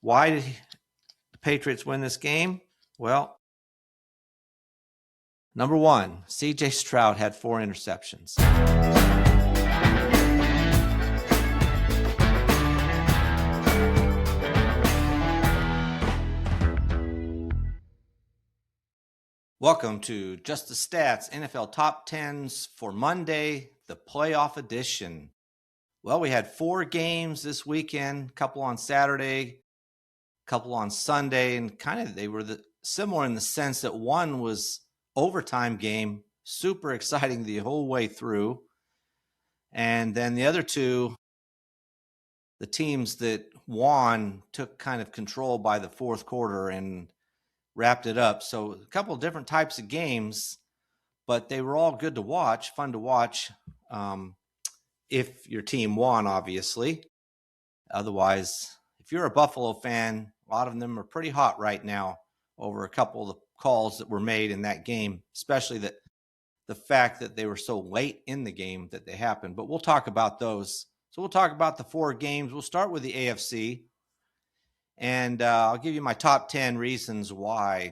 Why did the Patriots win this game? Well, number one, C.J. Stroud had 4 interceptions. Welcome to Just the Stats NFL Top 10s for Monday, the playoff edition. Well, we had 4 games this weekend, a couple on Saturday, a couple on Sunday, and they were similar in the sense that one was overtime game, super exciting the whole way through. And then the other 2, the teams that won took kind of control by the fourth quarter and wrapped it up. So a couple of different types of games, but they were all good to watch, fun to watch. If your team won, obviously. Otherwise, if you're a Buffalo fan, a lot of them are pretty hot right now over a couple of the calls that were made in that game, especially the fact that they were so late in the game that they happened. But we'll talk about those. So we'll talk about the 4 games. We'll start with the AFC. And I'll give you my top 10 reasons why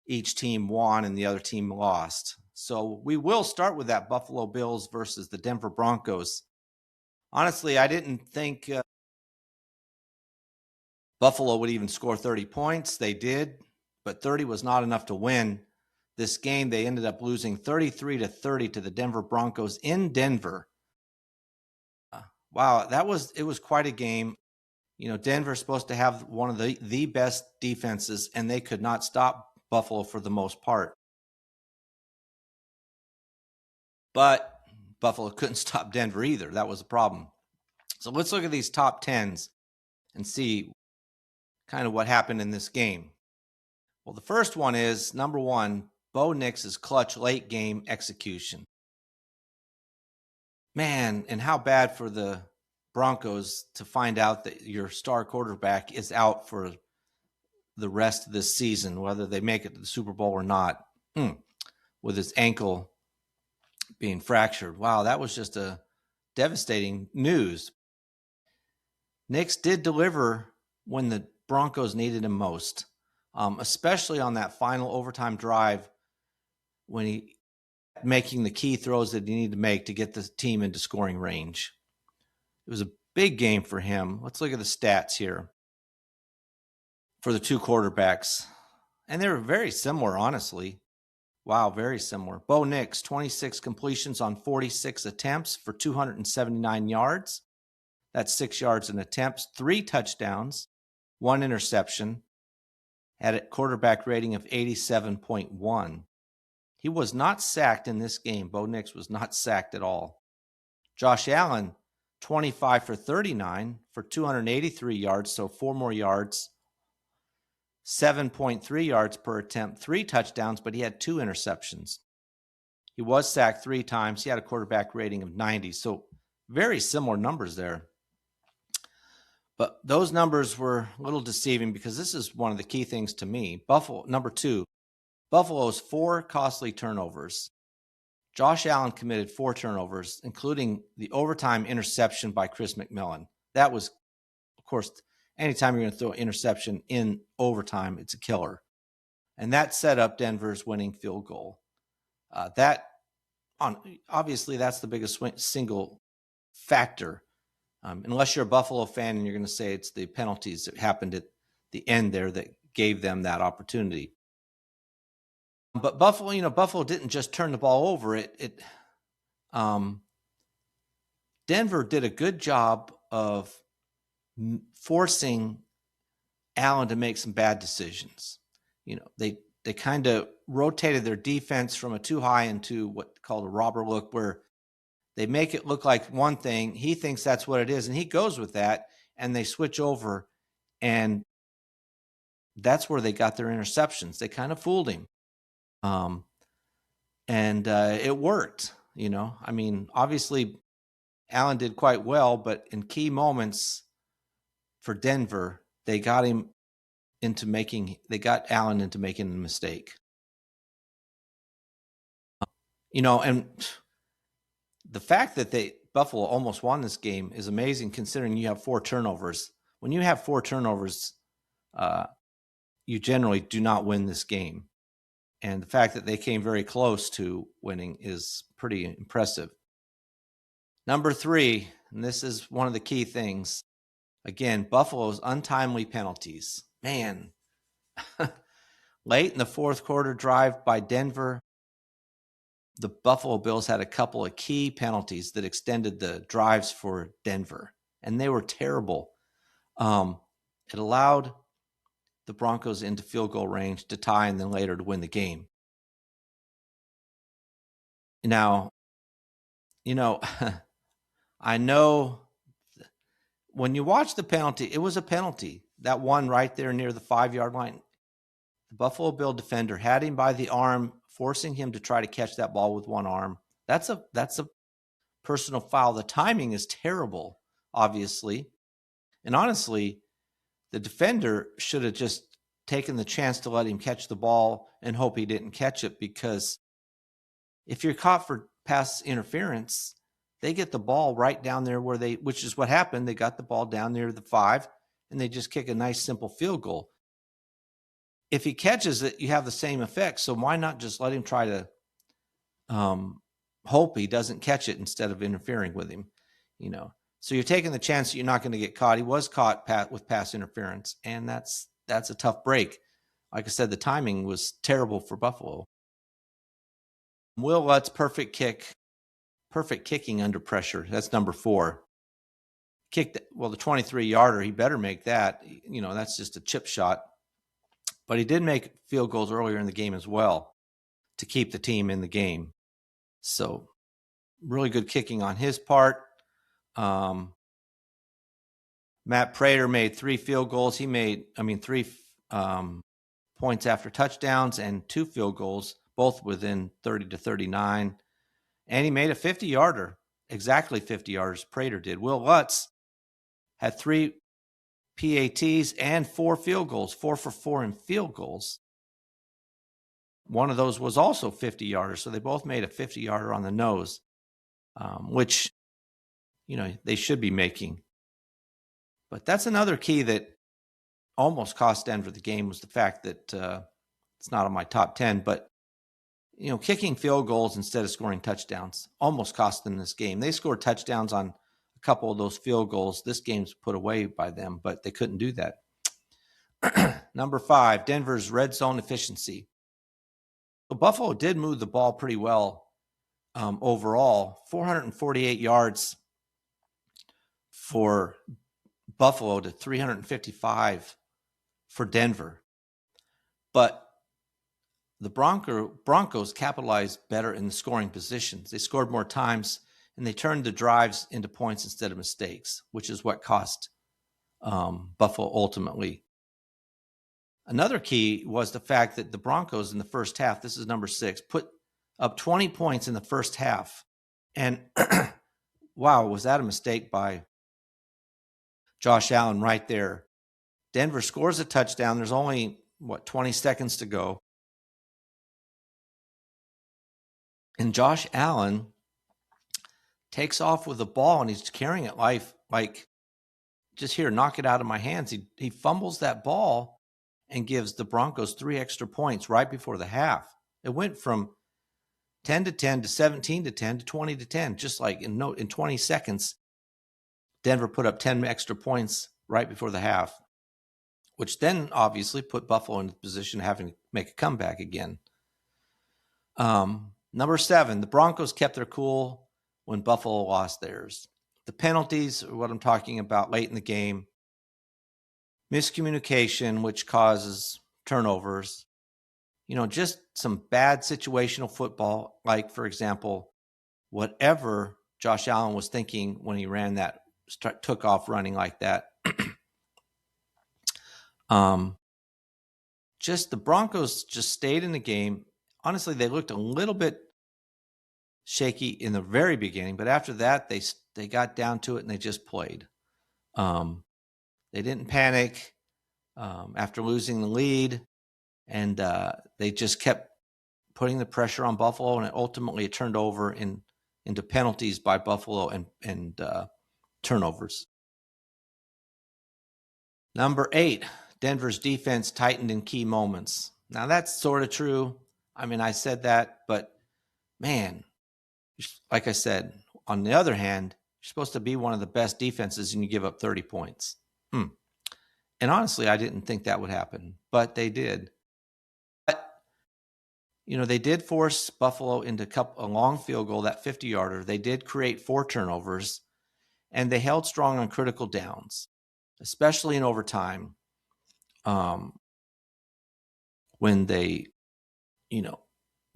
each team won and the other team lost. So we will start with that Buffalo Bills versus the Denver Broncos. Honestly, I didn't think Buffalo would even score 30 points. They did, but 30 was not enough to win this game. They ended up losing 33-30 to the Denver Broncos in Denver. Wow, it was quite a game. You know, Denver's supposed to have one of the best defenses, and they could not stop Buffalo for the most part. But Buffalo couldn't stop Denver either. That was the problem. So let's look at these top 10s and see kind of what happened in this game. Well, the first one is, number 1, Bo Nix's clutch late game execution. Man, and how bad for the Broncos to find out that your star quarterback is out for the rest of this season, whether they make it to the Super Bowl or not, with his ankle being fractured. Wow, that was just a devastating news. Nix did deliver when the Broncos needed him most, especially on that final overtime drive when he making the key throws that he needed to make to get the team into scoring range. It was a big game for him. Let's look at the stats here for the 2 quarterbacks. And they were very similar, honestly. Wow, very similar. Bo Nix, 26 completions on 46 attempts for 279 yards. That's 6 yards in attempts, 3 touchdowns, 1 interception, had a quarterback rating of 87.1. He was not sacked in this game. Bo Nix was not sacked at all. Josh Allen, 25 for 39 for 283 yards, so 4 more yards, 7.3 yards per attempt, 3 touchdowns, but he had 2 interceptions. He was sacked 3 times. He had a quarterback rating of 90, so very similar numbers there. But those numbers were a little deceiving because this is one of the key things to me. Number 2, Buffalo's 4 costly turnovers. Josh Allen committed 4 turnovers, including the overtime interception by Chris McMillan. That was, of course, anytime you're going to throw an interception in overtime, it's a killer. And that set up Denver's winning field goal. Obviously, that's the biggest single factor. Unless you're a Buffalo fan and you're going to say it's the penalties that happened at the end there that gave them that opportunity. But Buffalo didn't just turn the ball over. Denver did a good job of forcing Allen to make some bad decisions. You know, they kind of rotated their defense from a too high into what called a robber look, where they make it look like one thing. He thinks that's what it is, and he goes with that, and they switch over, and that's where they got their interceptions. They kind of fooled him. And it worked, you know. I mean, obviously, Allen did quite well, but in key moments for Denver, they got Allen into making a mistake. You know, and the fact that Buffalo almost won this game is amazing, considering you have 4 turnovers when you have 4 turnovers, you generally do not win this game. And the fact that they came very close to winning is pretty impressive. Number 3, and this is one of the key things. Again, Buffalo's untimely penalties. Man, late in the fourth quarter drive by Denver, the Buffalo Bills had a couple of key penalties that extended the drives for Denver, and they were terrible. It allowed the Broncos into field goal range to tie and then later to win the game. Now, I know when you watch the penalty, it was a penalty. That one right there near the 5-yard line, the Buffalo Bill defender had him by the arm, forcing him to try to catch that ball with one arm. That's a personal foul. The timing is terrible, obviously. And honestly, the defender should have just taken the chance to let him catch the ball and hope he didn't catch it, because if you're caught for pass interference, they get the ball right down there which is what happened. They got the ball down near the 5 and they just kick a nice simple field goal. If he catches it, you have the same effect. So why not just let him try to hope he doesn't catch it instead of interfering with him, So you're taking the chance that you're not going to get caught. He was caught with pass interference, and that's a tough break. Like I said, the timing was terrible for Buffalo. Will Lutz, perfect kicking under pressure. That's number 4. Kicked, the 23-yarder, he better make that. That's just a chip shot. But he did make field goals earlier in the game as well to keep the team in the game. So really good kicking on his part. Matt Prater made 3 field goals. He made, 3 points after touchdowns and 2 field goals, both within 30 to 39. And he made a 50-yarder, exactly 50 yards, Prater did. Will Lutz had 3 PATs and 4 field goals, 4 for 4 in field goals. One of those was also 50-yarders, so they both made a 50-yarder on the nose, which, they should be making. But that's another key that almost cost Denver the game, was the fact that it's not on my top 10, but, kicking field goals instead of scoring touchdowns almost cost them this game. They scored touchdowns on a couple of those field goals. This game's put away by them, but they couldn't do that. Number 5, Denver's red zone efficiency. Well, Buffalo did move the ball pretty well overall. 448 yards for Buffalo to 355 for Denver. But the Broncos capitalized better in the scoring positions. They scored more times, and they turned the drives into points instead of mistakes, which is what cost Buffalo ultimately. Another key was the fact that the Broncos in the first half, this is number 6, put up 20 points in the first half. And wow, was that a mistake by Josh Allen right there. Denver scores a touchdown. There's only, 20 seconds to go. And Josh Allen takes off with the ball, and he's carrying it like just here, knock it out of my hands. He fumbles that ball and gives the Broncos 3 extra points right before the half. It went from 10-10 to 17-10 to 20-10, just like in 20 seconds. Denver put up 10 extra points right before the half, which then obviously put Buffalo in the position of having to make a comeback again. Number 7, the Broncos kept their cool when Buffalo lost theirs. The penalties are what I'm talking about late in the game. Miscommunication, which causes turnovers. Just some bad situational football, like, for example, whatever Josh Allen was thinking when he ran that, took off running like that. Just the Broncos just stayed in the game. Honestly, they looked a little bit shaky in the very beginning, but after that, they got down to it and they just played. They didn't panic after losing the lead, and they just kept putting the pressure on Buffalo, and ultimately it turned over into penalties by Buffalo and turnovers. Number 8, Denver's defense tightened in key moments. Now, that's sort of true. I mean, I said that, but man, like I said, on the other hand, you're supposed to be one of the best defenses and you give up 30 points. And honestly, I didn't think that would happen, but they did. But, they did force Buffalo into a long field goal, that 50-yarder. They did create 4 turnovers, and they held strong on critical downs, especially in overtime, when they,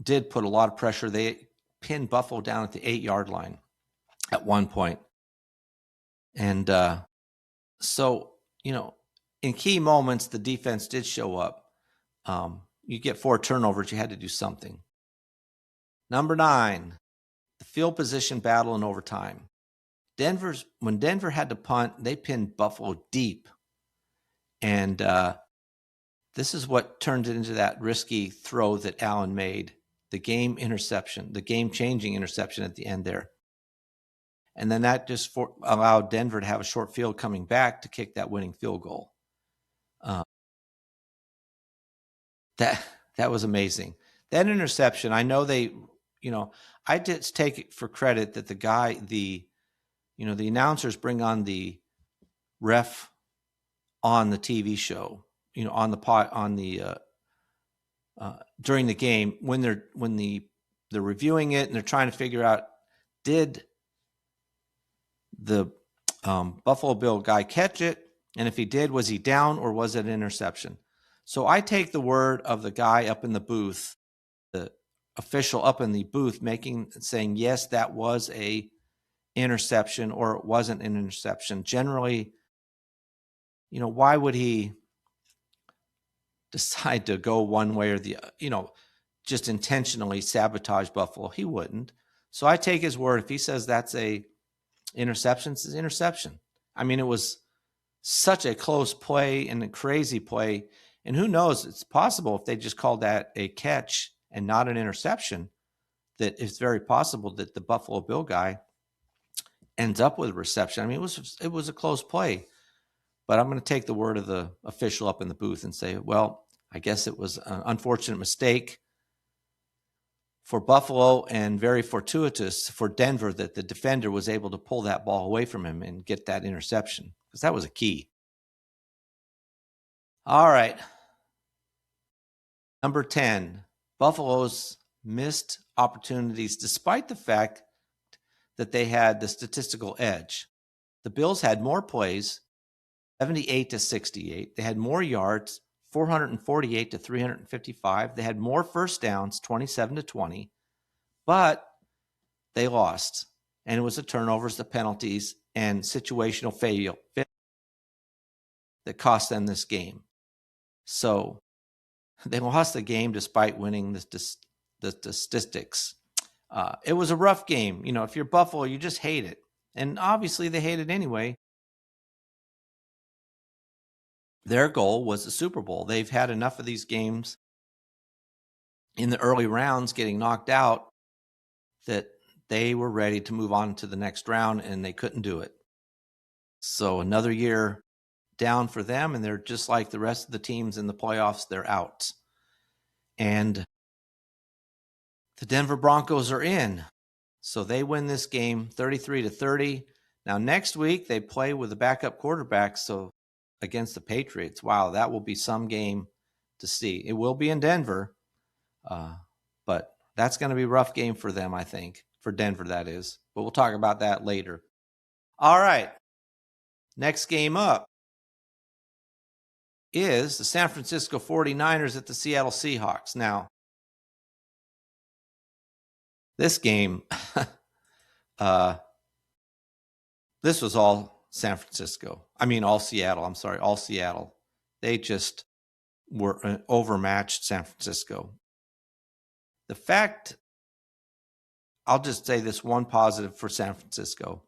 did put a lot of pressure. They pinned Buffalo down at the 8-yard line at one point. And so, in key moments, the defense did show up. You get 4 turnovers, you had to do something. Number 9, the field position battle in overtime. When Denver had to punt, they pinned Buffalo deep. And this is what turned it into that risky throw that Allen made, the game-changing interception at the end there. And then that just allowed Denver to have a short field coming back to kick that winning field goal. That was amazing. That interception, I know I did take it for credit that the announcers bring on the ref on the TV show, during the game when they're reviewing it and they're trying to figure out, did the Buffalo Bill guy catch it? And if he did, was he down or was it an interception? So I take the word of the guy up in the booth, the official up in the booth, saying, yes, that was a interception or it wasn't an interception. Generally, why would he decide to go one way or the, just intentionally sabotage Buffalo? He wouldn't. So I take his word. If he says that's a interception, it's an interception. I mean, it was such a close play and a crazy play. And who knows, it's possible if they just called that a catch and not an interception, that it's very possible that the Buffalo Bill guy ends up with a reception. I mean, it was a close play. But I'm going to take the word of the official up in the booth and say, well, I guess it was an unfortunate mistake for Buffalo and very fortuitous for Denver that the defender was able to pull that ball away from him and get that interception, because that was a key. All right. Number 10, Buffalo's missed opportunities despite the fact that they had the statistical edge. The Bills had more plays, 78-68. They had more yards, 448-355. They had more first downs, 27-20. But they lost. And it was the turnovers, the penalties, and situational failure that cost them this game. So they lost the game despite winning the statistics. It was a rough game. If you're Buffalo, you just hate it. And obviously they hate it anyway. Their goal was the Super Bowl. They've had enough of these games in the early rounds getting knocked out that they were ready to move on to the next round, and they couldn't do it. So another year down for them, and they're just like the rest of the teams in the playoffs, they're out. And the Denver Broncos are in. So they win this game 33-30. Now next week they play with a backup quarterback, so against the Patriots. Wow, that will be some game to see. It will be in Denver, but that's going to be a rough game for them, I think, for Denver, that is. But we'll talk about that later. All right, next game up is the San Francisco 49ers at the Seattle Seahawks. Now, this game, this was all San Francisco. I mean, all Seattle. I'm sorry, all Seattle. They just were overmatched San Francisco. The fact, I'll just say this one positive for San Francisco.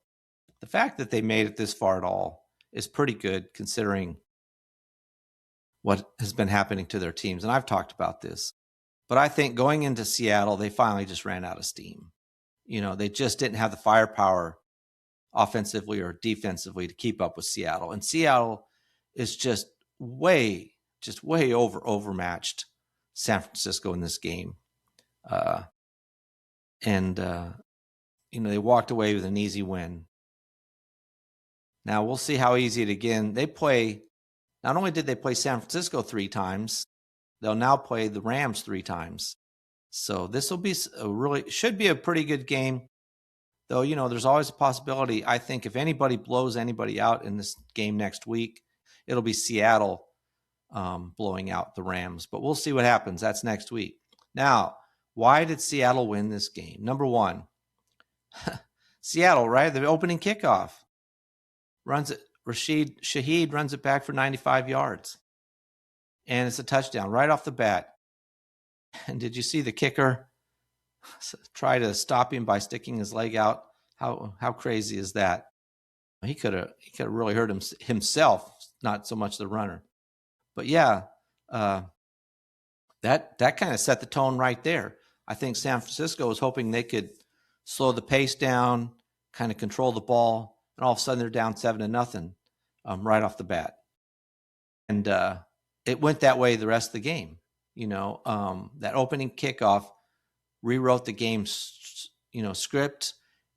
The fact that they made it this far at all is pretty good considering what has been happening to their teams. And I've talked about this. But I think going into Seattle, they finally just ran out of steam. They just didn't have the firepower offensively or defensively to keep up with Seattle. And Seattle is just way overmatched San Francisco in this game. They walked away with an easy win. Now we'll see how easy it again. Not only did they play San Francisco 3 times, they'll now play the Rams 3 times. So this will be should be a pretty good game. Though, there's always a possibility. I think if anybody blows anybody out in this game next week, it'll be Seattle blowing out the Rams. But we'll see what happens. That's next week. Now, why did Seattle win this game? Number one, Seattle, right? The opening kickoff. Rashid Shaheed runs it back for 95 yards. And it's a touchdown right off the bat. And did you see the kicker try to stop him by sticking his leg out? How crazy is that? He could have really hurt himself, not so much the runner. But yeah, that kind of set the tone right there. I think San Francisco was hoping they could slow the pace down, kind of control the ball, and all of a sudden they're down 7-0 right off the bat. And it went that way the rest of the game. That opening kickoff rewrote the game's, script,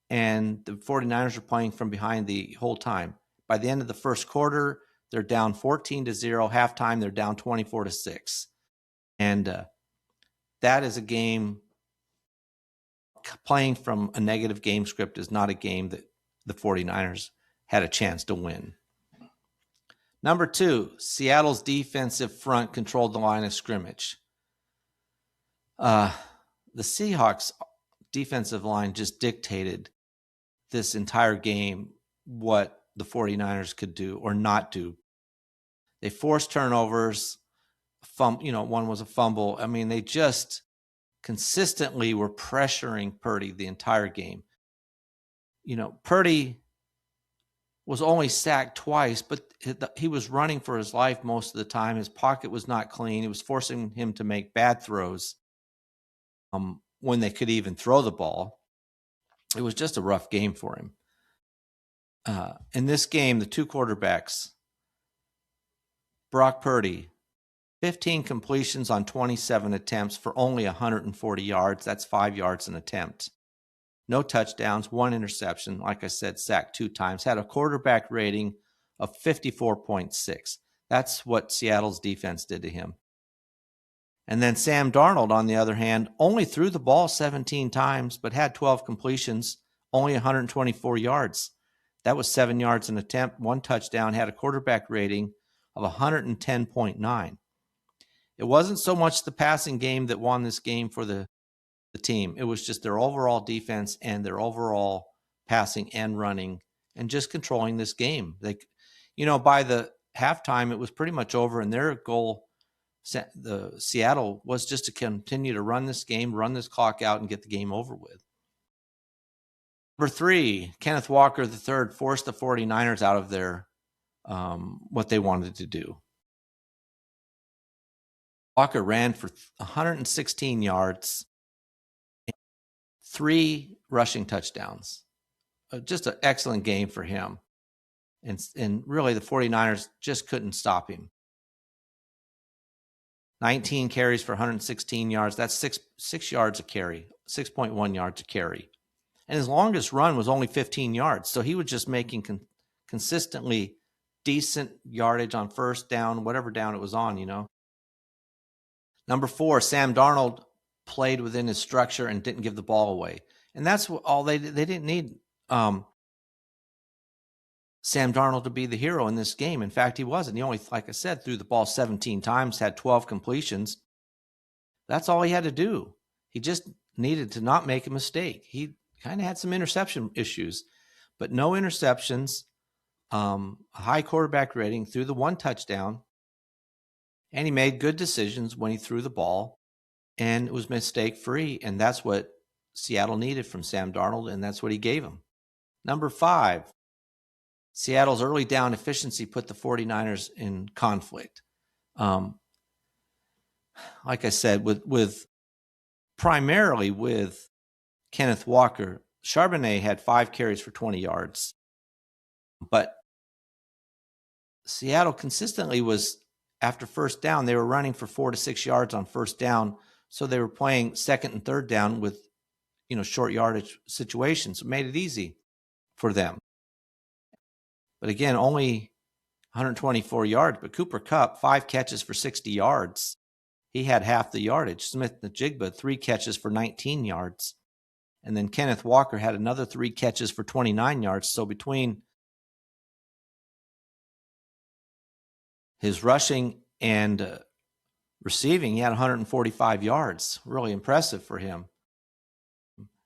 and the 49ers were playing from behind the whole time. By the end of the first quarter, they're down 14-0. Halftime, they're down 24-6. And that is a game. Playing from a negative game script is not a game that the 49ers had a chance to win. Number 2, Seattle's defensive front controlled the line of scrimmage. The Seahawks defensive line just dictated this entire game what the 49ers could do or not do. They forced turnovers. One was a fumble. I mean, they just consistently were pressuring Purdy the entire game. Purdy was only sacked twice, but he was running for his life most of the time. His pocket was not clean. It was forcing him to make bad throws when they could even throw the ball. It was just a rough game for him. In this game, the 2 quarterbacks, Brock Purdy, 15 completions on 27 attempts for only 140 yards. That's 5 yards an attempt. No touchdowns, 1 interception. Like I said, sacked 2 times. Had a quarterback rating of 54.6. That's what Seattle's defense did to him. And then Sam Darnold, on the other hand, only threw the ball 17 times, but had 12 completions, only 124 yards. That was 7 yards an attempt, 1 touchdown, had a quarterback rating of 110.9. It wasn't so much the passing game that won this game for the team. It was just their overall defense and their overall passing and running and just controlling this game. By the halftime, it was pretty much over, and their goal, the Seattle, was just to continue to run this game, run this clock out, and get the game over with. Number 3, Kenneth Walker III forced the 49ers out of their what they wanted to do. Walker ran for 116 yards, 3 rushing touchdowns. Just an excellent game for him. And really, the 49ers just couldn't stop him. 19 carries for 116 yards. That's 6 yards a carry, 6.1 yards a carry. And his longest run was only 15 yards. So he was just making consistently decent yardage on first down, whatever down it was on, Number 4, Sam Darnold played within his structure and didn't give the ball away. And that's all they didn't need Sam Darnold to be the hero in this game. In fact, he wasn't. He only, like I said, threw the ball 17 times, had 12 completions. That's all he had to do. He just needed to not make a mistake. He kind of had some interception issues, but no interceptions, a high quarterback rating, threw the 1 touchdown, and he made good decisions when he threw the ball, and it was mistake-free, and that's what Seattle needed from Sam Darnold, and that's what he gave him. Number 5, Seattle's early down efficiency put the 49ers in conflict. Like I said, primarily with Kenneth Walker, Charbonnet had 5 carries for 20 yards. But Seattle consistently was, after first down, they were running for 4 to 6 yards on first down. So they were playing second and third down with, short yardage situations. It made it easy for them. But again, only 124 yards. But Cooper Kupp, 5 catches for 60 yards. He had half the yardage. Smith-Njigba, 3 catches for 19 yards. And then Kenneth Walker had another 3 catches for 29 yards. So between his rushing and receiving, he had 145 yards. Really impressive for him.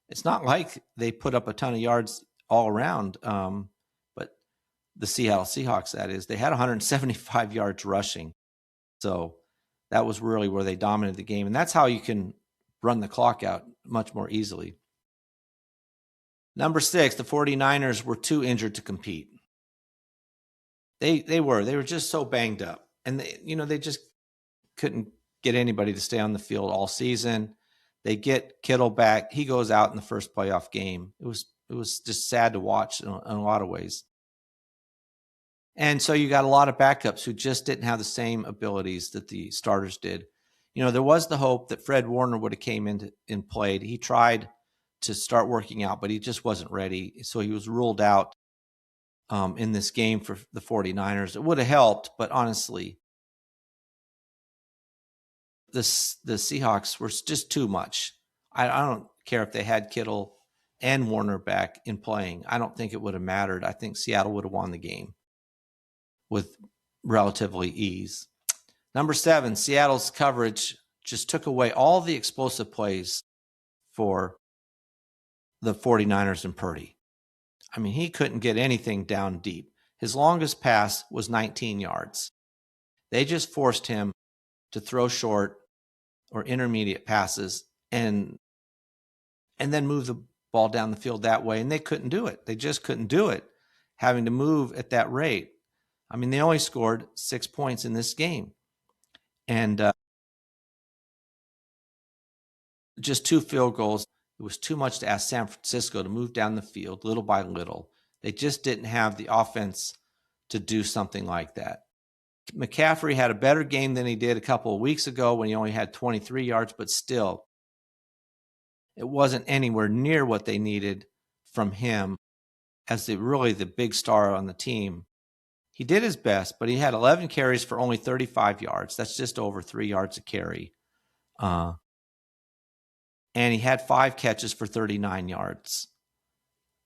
It's not like they put up a ton of yards all around, but the Seattle Seahawks, that is, they had 175 yards rushing. So that was really where they dominated the game. And that's how you can run the clock out much more easily. Number 6, the 49ers were too injured to compete. They were just so banged up. And they just couldn't get anybody to stay on the field all season. They get Kittle back. He goes out in the first playoff game. It was just sad to watch in a lot of ways. And so you got a lot of backups who just didn't have the same abilities that the starters did. There was the hope that Fred Warner would have came in and played. He tried to start working out, but he just wasn't ready. So he was ruled out in this game for the 49ers. It would have helped, but honestly, the Seahawks were just too much. I don't care if they had Kittle and Warner back in playing. I don't think it would have mattered. I think Seattle would have won the game with relatively ease. Number 7, Seattle's coverage just took away all the explosive plays for the 49ers and Purdy. I mean, he couldn't get anything down deep. His longest pass was 19 yards. They just forced him to throw short or intermediate passes and then move the ball down the field that way. And they couldn't do it. They just couldn't do it, having to move at that rate. I mean, they only scored 6 points in this game. And just 2 field goals. It was too much to ask San Francisco to move down the field little by little. They just didn't have the offense to do something like that. McCaffrey had a better game than he did a couple of weeks ago when he only had 23 yards, but still, it wasn't anywhere near what they needed from him as the big star on the team. He did his best, but he had 11 carries for only 35 yards. That's just over 3 yards a carry. And he had 5 catches for 39 yards.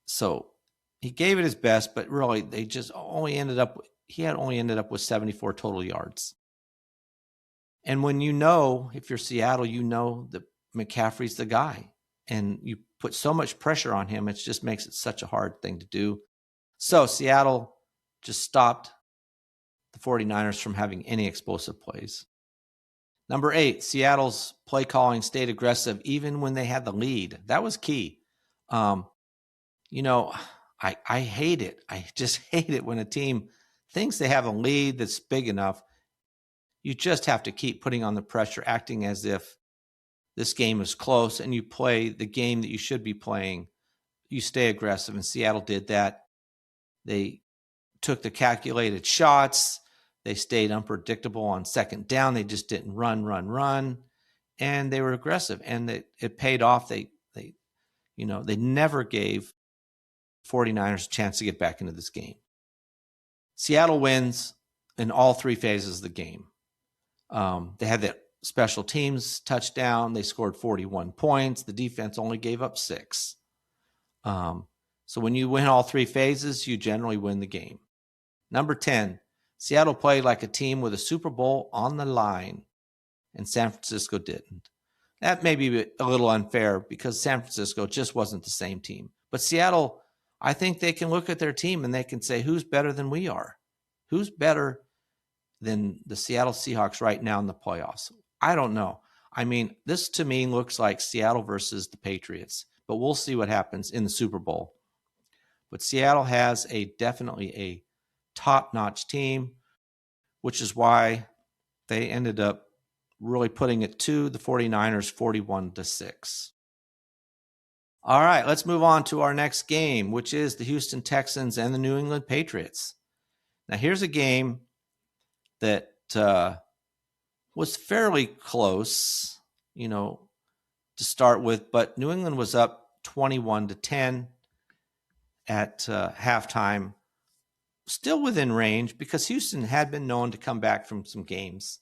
So he gave it his best, but really they just only ended up with 74 total yards. And when if you're Seattle, that McCaffrey's the guy. And you put so much pressure on him, it just makes it such a hard thing to do. So Seattle just stopped the 49ers from having any explosive plays. Number 8, Seattle's play calling stayed aggressive even when they had the lead. That was key. I hate it. I just hate it when a team thinks they have a lead that's big enough. You just have to keep putting on the pressure, acting as if this game is close, and you play the game that you should be playing. You stay aggressive, and Seattle did that. They took the calculated shots. They stayed unpredictable on second down. They just didn't run, and they were aggressive, and it paid off. They never gave 49ers a chance to get back into this game. Seattle wins in all 3 phases of the game. They had that special teams touchdown. They scored 41 points. The defense only gave up 6. So when you win all 3 phases, you generally win the game. Number 10, Seattle played like a team with a Super Bowl on the line, and San Francisco didn't. That may be a little unfair because San Francisco just wasn't the same team. But Seattle, I think they can look at their team and they can say, who's better than we are? Who's better than the Seattle Seahawks right now in the playoffs? I don't know. I mean, this to me looks like Seattle versus the Patriots, but we'll see what happens in the Super Bowl. But Seattle has definitely a top-notch team, which is why they ended up really putting it to the 49ers 41-6. All right, let's move on to our next game, which is the Houston Texans and the New England Patriots. Now, here's a game that was fairly close, to start with, but New England was up 21-10 at halftime, still within range because Houston had been known to come back from some games.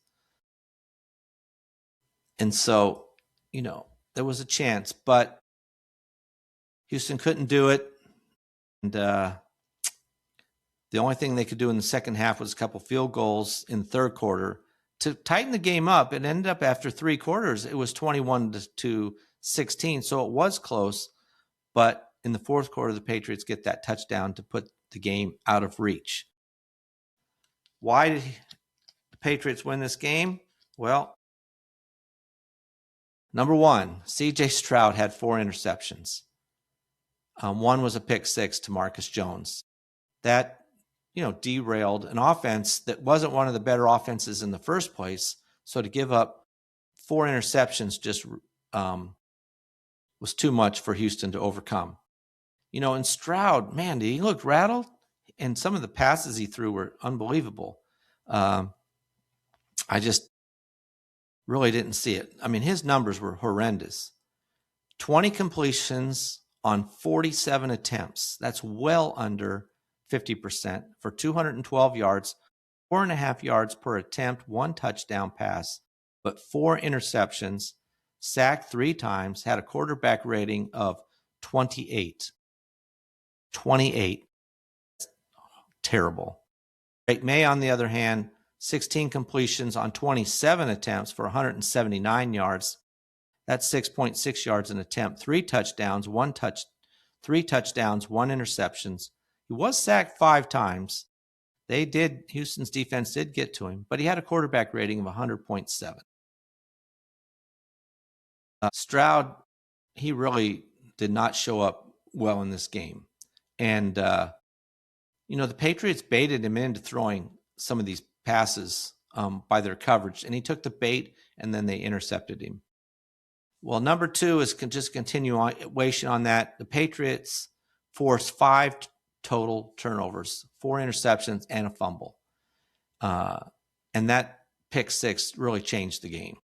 And so, there was a chance, but Houston couldn't do it. And the only thing they could do in the second half was a couple field goals in the third quarter to tighten the game up. It ended up after three quarters, it was 21-16. So it was close. But in the fourth quarter, the Patriots get that touchdown to put the game out of reach. Why did the Patriots win this game? Well, number one, C.J. Stroud had 4 interceptions. One was a pick six to Marcus Jones. That, derailed an offense that wasn't one of the better offenses in the first place. So to give up 4 interceptions just was too much for Houston to overcome. And Stroud, man, he looked rattled, and some of the passes he threw were unbelievable. I just really didn't see it. I mean, his numbers were horrendous. 20 completions on 47 attempts. That's well under 50% for 212 yards, 4.5 yards per attempt, 1 touchdown pass, but 4 interceptions, sacked 3 times, had a quarterback rating of 28. 28. Terrible. Drake May, on the other hand, 16 completions on 27 attempts for 179 yards. That's 6.6 yards an attempt. 3 touchdowns, 1 interceptions. He was sacked 5 times. Houston's defense did get to him, but he had a quarterback rating of 100.7. Stroud, he really did not show up well in this game. And, the Patriots baited him into throwing some of these passes by their coverage, and he took the bait, and then they intercepted him. Well, number 2 is just continuation on that. The Patriots forced 5 total turnovers, 4 interceptions, and a fumble. And that pick six really changed the game.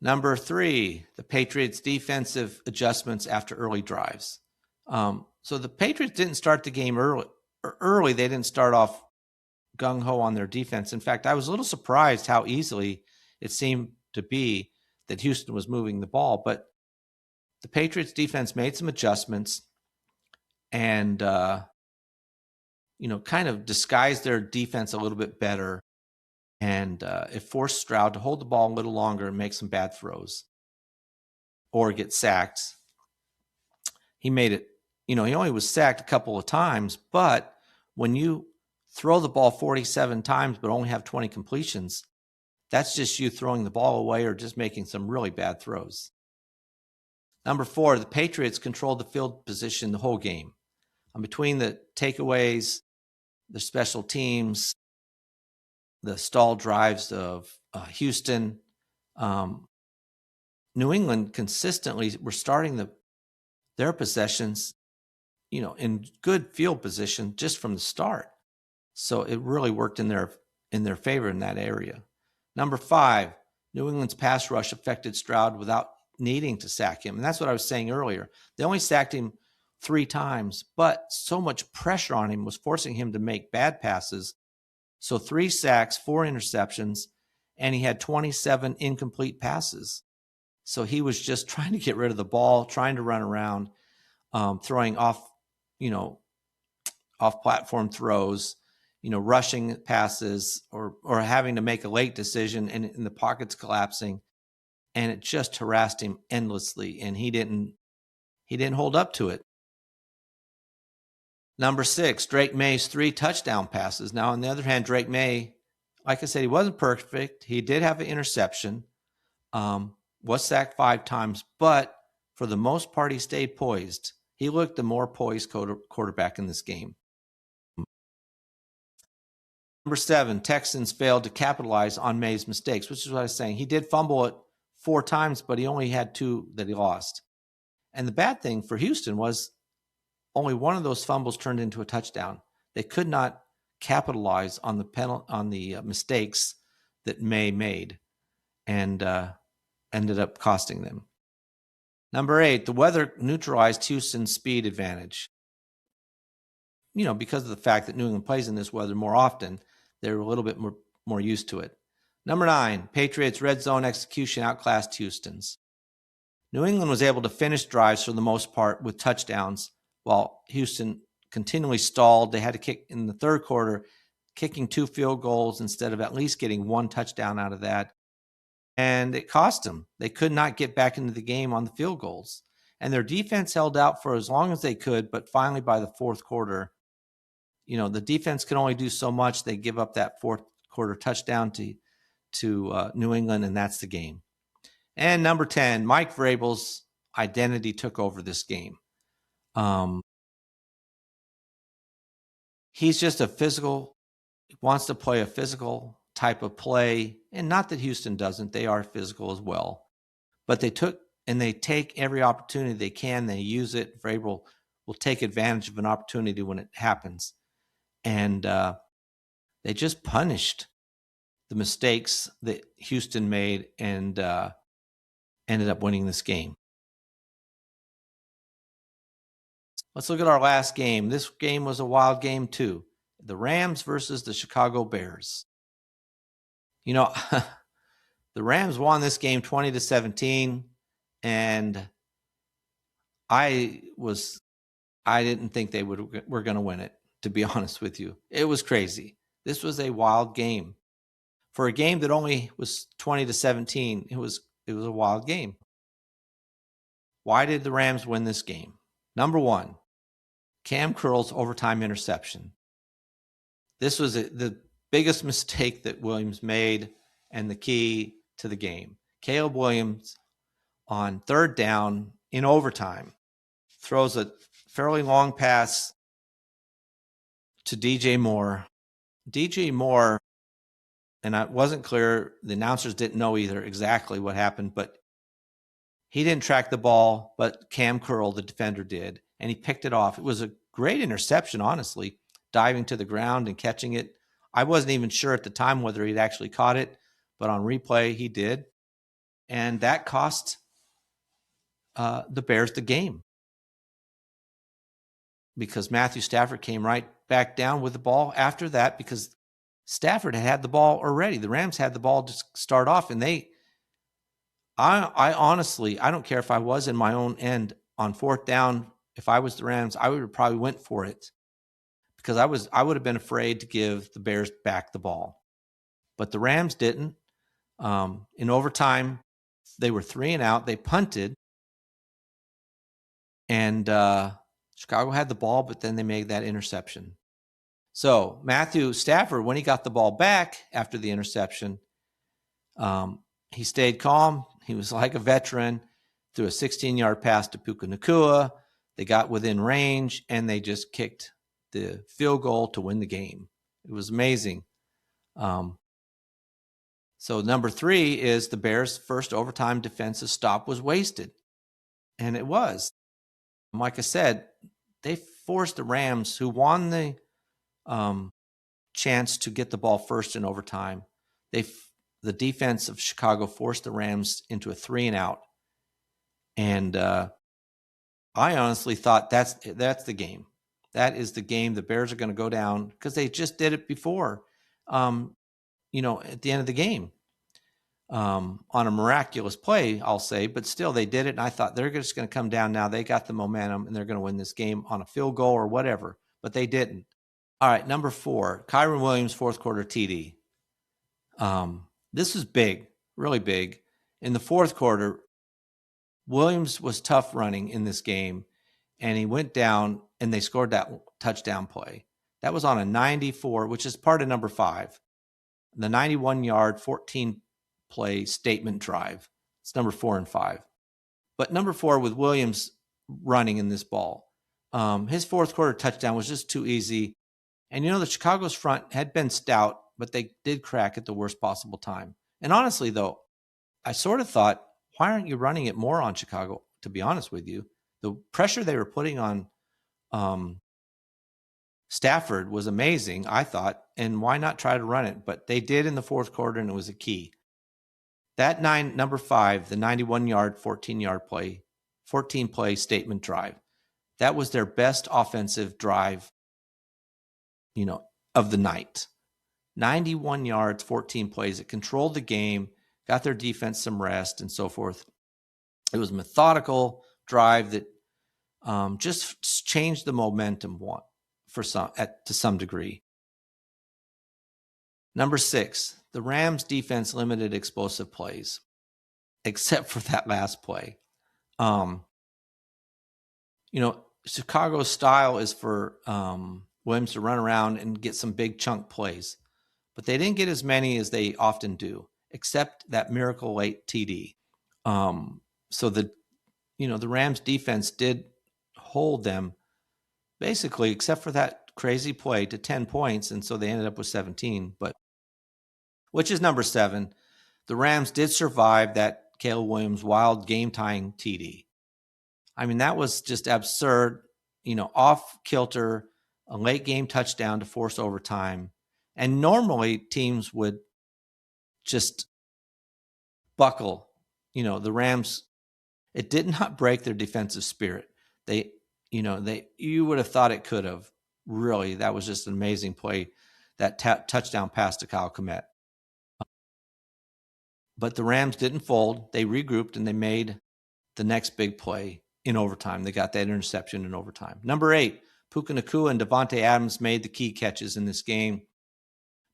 Number 3, the Patriots' defensive adjustments after early drives. So the Patriots didn't start the game early. They didn't start off gung-ho on their defense. In fact, I was a little surprised how easily it seemed to be that Houston was moving the ball. But the Patriots defense made some adjustments and, kind of disguised their defense a little bit better. And it forced Stroud to hold the ball a little longer and make some bad throws or get sacked. He made it, he only was sacked a couple of times, but when you throw the ball 47 times but only have 20 completions, that's just you throwing the ball away or just making some really bad throws. Number 4, the Patriots controlled the field position the whole game. Between the takeaways, the special teams, the stall drives of Houston, New England consistently were starting their possessions, in good field position just from the start. So it really worked in their favor in that area. Number 5, New England's pass rush affected Stroud without needing to sack him. And that's what I was saying earlier. They only sacked him 3 times, but so much pressure on him was forcing him to make bad passes. So 3 sacks, 4 interceptions, and he had 27 incomplete passes. So he was just trying to get rid of the ball, trying to run around, throwing off platform throws, rushing passes or having to make a late decision and the pockets collapsing. And it just harassed him endlessly, and he didn't hold up to it. Number 6, Drake May's 3 touchdown passes. Now, on the other hand, Drake May, like I said, he wasn't perfect. He did have an interception, was sacked 5 times, but for the most part, he stayed poised. He looked the more poised quarterback in this game. Number 7, Texans failed to capitalize on May's mistakes, which is what I was saying. He did fumble it 4 times, but he only had 2 that he lost. And the bad thing for Houston was only one of those fumbles turned into a touchdown. They could not capitalize on the mistakes that May made, and ended up costing them. Number 8, the weather neutralized Houston's speed advantage. Because of the fact that New England plays in this weather more often, they're a little bit more used to it. Number 9, Patriots' red zone execution outclassed Houston's. New England was able to finish drives for the most part with touchdowns, while Houston continually stalled. They had to kick in the third quarter, kicking 2 field goals instead of at least getting 1 touchdown out of that. And it cost them. They could not get back into the game on the field goals. And their defense held out for as long as they could, but finally by the fourth quarter, the defense can only do so much. They give up that fourth quarter touchdown to New England, and that's the game. And number 10, Mike Vrabel's identity took over this game. He's just wants to play a physical type of play, and not that Houston doesn't. They are physical as well. But they take every opportunity they can. They use it. Vrabel will take advantage of an opportunity when it happens. And they just punished the mistakes that Houston made and ended up winning this game. Let's look at our last game. This game was a wild game too. The Rams versus the Chicago Bears. The Rams won this game 20-17, and I didn't think they were going to win it, to be honest with you. It was crazy. This was a wild game. For a game that only was 20-17, it was a wild game. Why did the Rams win this game? Number 1, Cam Curl's overtime interception. This was the biggest mistake that Williams made and the key to the game. Caleb Williams, on third down in overtime, throws a fairly long pass to DJ Moore. DJ Moore, and it wasn't clear, the announcers didn't know either exactly what happened, but he didn't track the ball, but Cam Curl, the defender, did, and he picked it off. It was a great interception, honestly, diving to the ground and catching it. I wasn't even sure at the time whether he'd actually caught it, but on replay, he did. And that cost the Bears the game, because Matthew Stafford came right back down with the ball after that, because Stafford had the ball already. The Rams had the ball to start off, and I honestly, I don't care if I was in my own end on fourth down. If I was the Rams, I would have probably went for it, because I would have been afraid to give the Bears back the ball. But the Rams didn't. In overtime, they were 3 and out. They punted, and Chicago had the ball, but then they made that interception. So Matthew Stafford, when he got the ball back after the interception, he stayed calm. He was like a veteran, threw a 16-yard pass to Puka Nacua. They got within range, and they just kicked the field goal to win the game. It was amazing. So number 3 is the Bears' first overtime defensive stop was wasted. And it was. Like I said, they forced the Rams, who won the chance to get the ball first in overtime. The defense of Chicago forced the Rams into a 3 and out. And I honestly thought that's the game. That is the game. The Bears are going to go down, because they just did it before, at the end of the game, on a miraculous play, I'll say, but still they did it. And I thought they're just going to come down now. They got the momentum and they're going to win this game on a field goal or whatever, but they didn't. All right. Number 4, Kyren Williams, fourth quarter TD. This was big, really big. In the fourth quarter, Williams was tough running in this game, and he went down, and they scored that touchdown play. That was on a 94, which is part of number 5, the 91-yard, 14-play statement drive. It's number 4 and 5. But number 4, with Williams running in this ball, his fourth quarter touchdown was just too easy. And, the Chicago's front had been stout, but they did crack at the worst possible time. And honestly, though, I sort of thought, why aren't you running it more on Chicago, to be honest with you? The pressure they were putting on Stafford was amazing, I thought, and why not try to run it? But they did in the fourth quarter, and it was a key. That number 5, the 91-yard, 14-play statement drive, that was their best offensive drive, of the night. 91 yards, 14 plays. It controlled the game, got their defense some rest, and so forth. It was a methodical drive that just changed the momentum to some degree. Number 6, the Rams defense limited explosive plays, except for that last play. Chicago's style is for Williams to run around and get some big chunk plays, but they didn't get as many as they often do, except that miracle late TD. So the Rams defense did hold them basically, except for that crazy play, to 10 points, and so they ended up with 17. But which is number 7. The Rams did survive that Caleb Williams wild game-tying TD. I mean, that was just absurd, off kilter, a late game touchdown to force overtime. And normally teams would just buckle. The Rams, it did not break their defensive spirit. You would have thought it could have. Really, that was just an amazing play, that touchdown pass to Kyle Kmet. But the Rams didn't fold. They regrouped, and they made the next big play in overtime. They got that interception in overtime. Number 8, Puka Nacua and Davante Adams made the key catches in this game.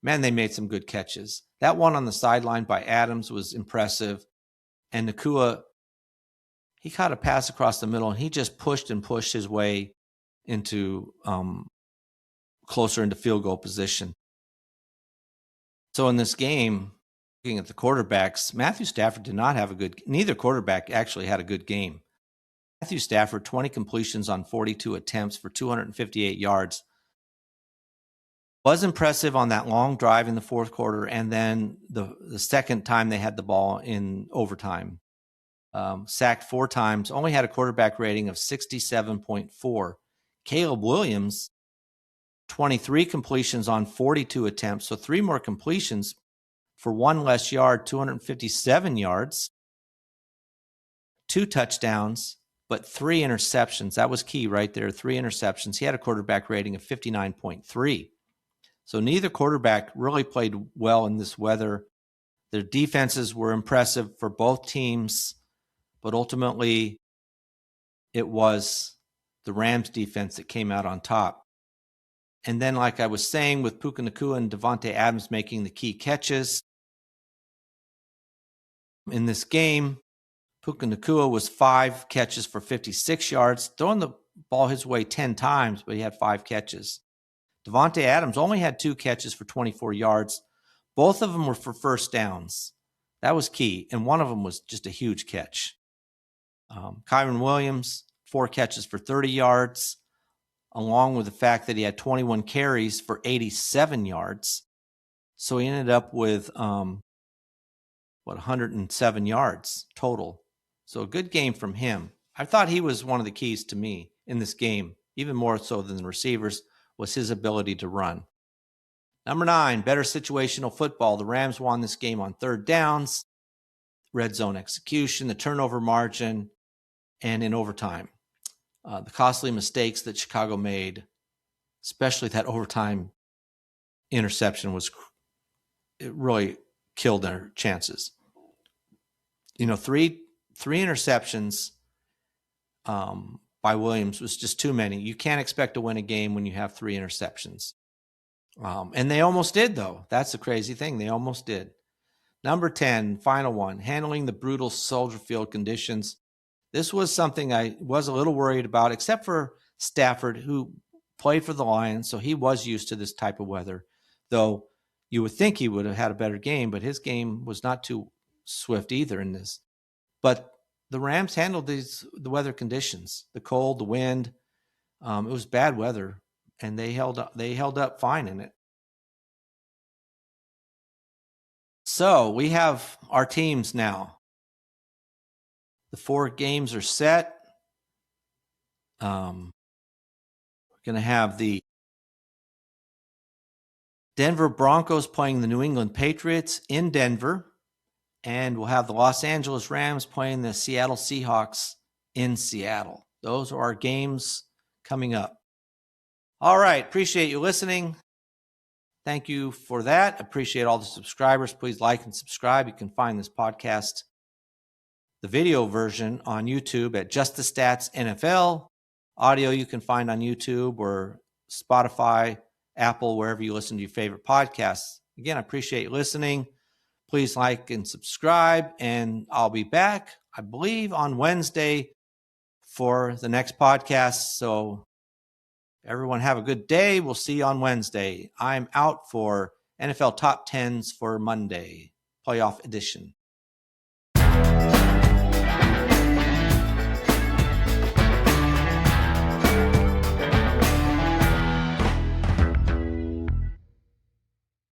Man, they made some good catches. That one on the sideline by Adams was impressive. And Nacua, he caught a pass across the middle, and he just pushed his way into closer into field goal position. So in this game, looking at the quarterbacks, Matthew Stafford did not have neither quarterback actually had a good game. Matthew Stafford, 20 completions on 42 attempts for 258 yards. Was impressive on that long drive in the fourth quarter, and then the second time they had the ball in overtime. Sacked 4 times, only had a quarterback rating of 67.4. Caleb Williams, 23 completions on 42 attempts, so 3 more completions for 1 less yard, 257 yards, 2 touchdowns, but 3 interceptions. That was key right there, 3 interceptions. He had a quarterback rating of 59.3. So neither quarterback really played well in this weather. Their defenses were impressive for both teams, but ultimately it was the Rams defense that came out on top. And then, like I was saying, with Puka Nacua and Davante Adams making the key catches in this game, Puka Nacua was 5 catches for 56 yards, throwing the ball his way 10 times, but he had 5 catches. Davante Adams only had 2 catches for 24 yards. Both of them were for first downs. That was key, and one of them was just a huge catch. Kyren Williams, 4 catches for 30 yards, along with the fact that he had 21 carries for 87 yards. So he ended up with 107 yards total. So a good game from him. I thought he was one of the keys to me in this game, even more so than the receivers, was his ability to run. Number 9, better situational football. The Rams won this game on third downs, red zone execution, the turnover margin, and in overtime. The costly mistakes that Chicago made, especially that overtime interception, it really killed their chances. 3 interceptions by Williams was just too many. You can't expect to win a game when you have 3 interceptions. And they almost did, though. That's the crazy thing. They almost did. Number 10, final one, handling the brutal Soldier Field conditions. This was something I was a little worried about, except for Stafford, who played for the Lions, so he was used to this type of weather. Though you would think he would have had a better game, but his game was not too swift either in this. But the Rams handled the weather conditions, the cold, the wind. It was bad weather, and they held up fine in it. So we have our teams now. The 4 games are set. We're going to have the Denver Broncos playing the New England Patriots in Denver. And we'll have the Los Angeles Rams playing the Seattle Seahawks in Seattle. Those are our games coming up. All right. Appreciate you listening. Thank you for that. Appreciate all the subscribers. Please like and subscribe. You can find this podcast, the video version, on YouTube at Just the Stats NFL. Audio you can find on YouTube or Spotify, Apple, wherever you listen to your favorite podcasts. Again, I appreciate you listening. Please like and subscribe, and I'll be back, I believe, on Wednesday for the next podcast. So everyone have a good day. We'll see you on Wednesday. I'm out for NFL Top 10s for Monday, playoff edition.